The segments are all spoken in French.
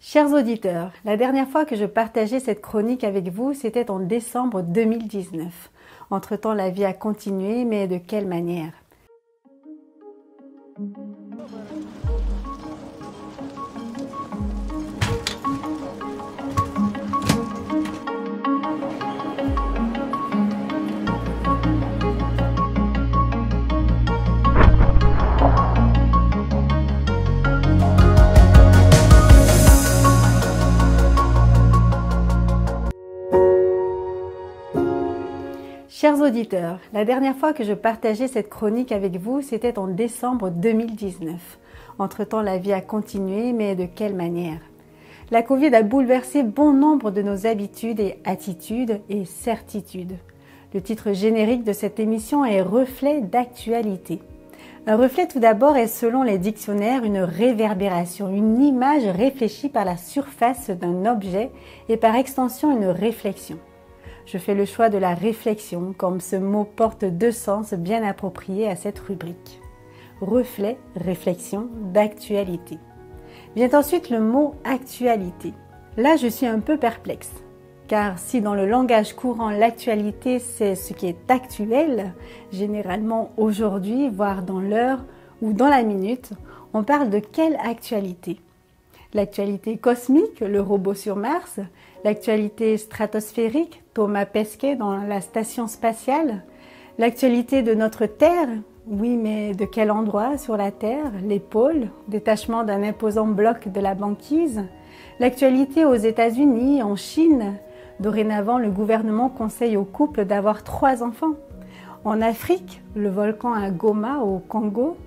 Chers auditeurs, la dernière fois que je partageais cette chronique avec vous, c'était en décembre 2019. Entre-temps, la vie a continué, mais de quelle manière? Chers auditeurs, la dernière fois que je partageais cette chronique avec vous, c'était en décembre 2019. Entre-temps, la vie a continué, mais de quelle manière? La Covid a bouleversé bon nombre de nos habitudes et attitudes et certitudes. Le titre générique de cette émission est « Reflet d'actualité ». Un reflet tout d'abord est selon les dictionnaires une réverbération, une image réfléchie par la surface d'un objet et par extension une réflexion. Je fais le choix de la réflexion, comme ce mot porte deux sens bien appropriés à cette rubrique. Reflet, réflexion, d'actualité. Vient ensuite le mot actualité. Là, je suis un peu perplexe, car si dans le langage courant, l'actualité, c'est ce qui est actuel, généralement aujourd'hui, voire dans l'heure ou dans la minute, on parle de quelle actualité? L'actualité cosmique, le robot sur Mars, l'actualité stratosphérique, Thomas Pesquet dans la station spatiale, l'actualité de notre Terre, oui mais de quel endroit sur la Terre, les pôles, détachement d'un imposant bloc de la banquise, l'actualité aux États-Unis, en Chine, dorénavant le gouvernement conseille aux couples d'avoir 3 enfants, en Afrique, le volcan à Goma au Congo,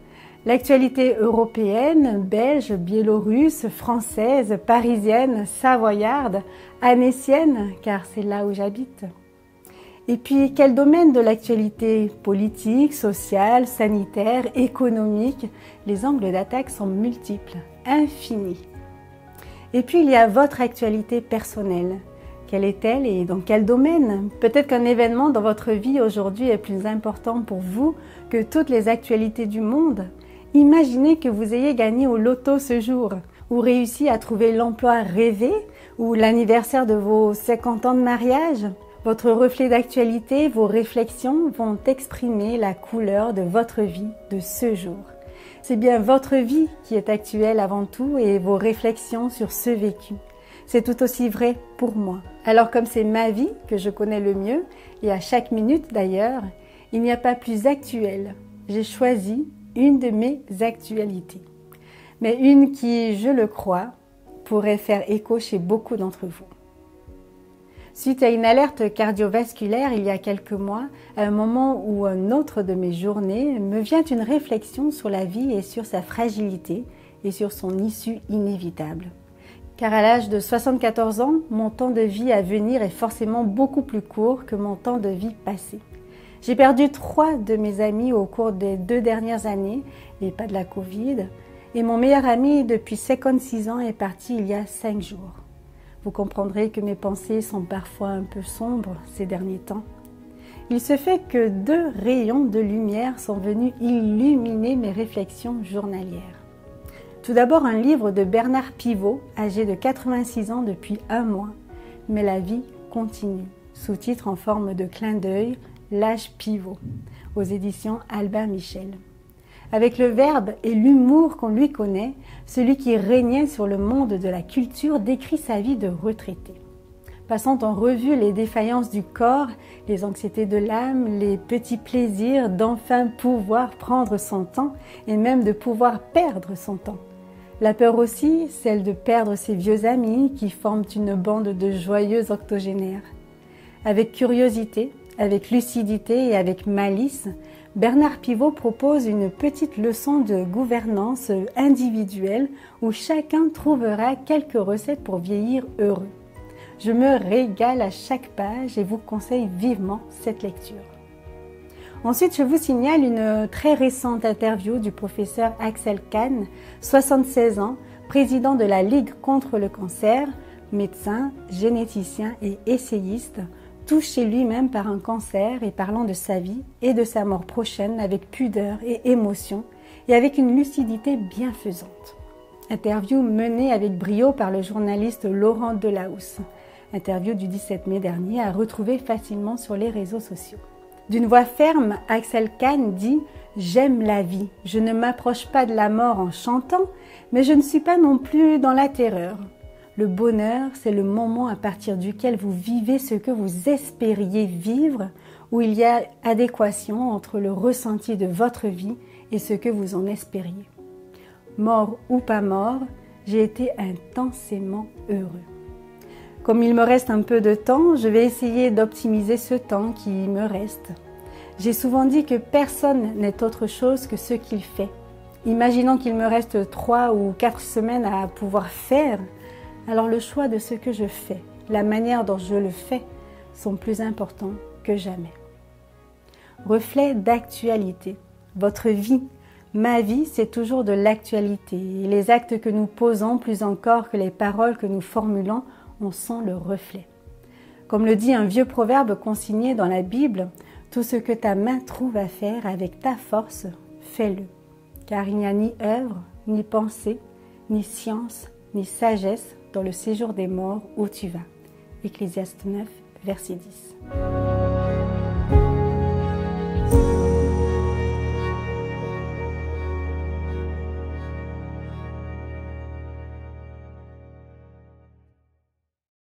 l'actualité européenne, belge, biélorusse, française, parisienne, savoyarde, annécienne, car c'est là où j'habite. Et puis, quel domaine de l'actualité? Politique, sociale, sanitaire, économique? Les angles d'attaque sont multiples, infinis. Et puis, il y a votre actualité personnelle. Quelle est-elle et dans quel domaine? Peut-être qu'un événement dans votre vie aujourd'hui est plus important pour vous que toutes les actualités du monde. Imaginez que vous ayez gagné au loto ce jour, ou réussi à trouver l'emploi rêvé, ou l'anniversaire de vos 50 ans de mariage. Votre reflet d'actualité, vos réflexions vont exprimer la couleur de votre vie de ce jour. C'est bien votre vie qui est actuelle avant tout et vos réflexions sur ce vécu. C'est tout aussi vrai pour moi. Alors comme c'est ma vie que je connais le mieux, et à chaque minute d'ailleurs, il n'y a pas plus actuel. J'ai choisi une de mes actualités, mais une qui, je le crois, pourrait faire écho chez beaucoup d'entre vous. Suite à une alerte cardiovasculaire il y a quelques mois, à un moment où un autre de mes journées, me vient une réflexion sur la vie et sur sa fragilité et sur son issue inévitable. Car à l'âge de 74 ans, mon temps de vie à venir est forcément beaucoup plus court que mon temps de vie passé. J'ai perdu 3 de mes amis au cours des 2 dernières années, et pas de la Covid, et mon meilleur ami depuis 56 ans est parti il y a 5 jours. Vous comprendrez que mes pensées sont parfois un peu sombres ces derniers temps. Il se fait que 2 rayons de lumière sont venus illuminer mes réflexions journalières. Tout d'abord un livre de Bernard Pivot, âgé de 86 ans depuis 1 mois, mais la vie continue, sous-titre en forme de clin d'œil, L'âge pivot, aux éditions Albin Michel. Avec le verbe et l'humour qu'on lui connaît, celui qui régnait sur le monde de la culture décrit sa vie de retraité. Passant en revue les défaillances du corps, les anxiétés de l'âme, les petits plaisirs d'enfin pouvoir prendre son temps et même de pouvoir perdre son temps. La peur aussi, celle de perdre ses vieux amis qui forment une bande de joyeux octogénaires. Avec curiosité, avec lucidité et avec malice, Bernard Pivot propose une petite leçon de gouvernance individuelle où chacun trouvera quelques recettes pour vieillir heureux. Je me régale à chaque page et vous conseille vivement cette lecture. Ensuite, je vous signale une très récente interview du professeur Axel Kahn, 76 ans, président de la Ligue contre le cancer, médecin, généticien et essayiste, touché lui-même par un cancer et parlant de sa vie et de sa mort prochaine avec pudeur et émotion et avec une lucidité bienfaisante. Interview menée avec brio par le journaliste Laurent Delahousse. Interview du 17 mai dernier à retrouver facilement sur les réseaux sociaux. D'une voix ferme, Axel Kahn dit « J'aime la vie, je ne m'approche pas de la mort en chantant, mais je ne suis pas non plus dans la terreur. Le bonheur, c'est le moment à partir duquel vous vivez ce que vous espériez vivre, où il y a adéquation entre le ressenti de votre vie et ce que vous en espériez. Mort ou pas mort, j'ai été intensément heureux. Comme il me reste un peu de temps, je vais essayer d'optimiser ce temps qui me reste. J'ai souvent dit que personne n'est autre chose que ce qu'il fait. Imaginons qu'il me reste 3 ou 4 semaines à pouvoir faire, alors le choix de ce que je fais, la manière dont je le fais, sont plus importants que jamais. Reflet d'actualité. Votre vie, ma vie, c'est toujours de l'actualité. Et les actes que nous posons, plus encore que les paroles que nous formulons, en sont le reflet. Comme le dit un vieux proverbe consigné dans la Bible, tout ce que ta main trouve à faire avec ta force, fais-le. Car il n'y a ni œuvre, ni pensée, ni science, ni sagesse dans le séjour des morts où tu vas. Ecclésiaste 9, verset 10.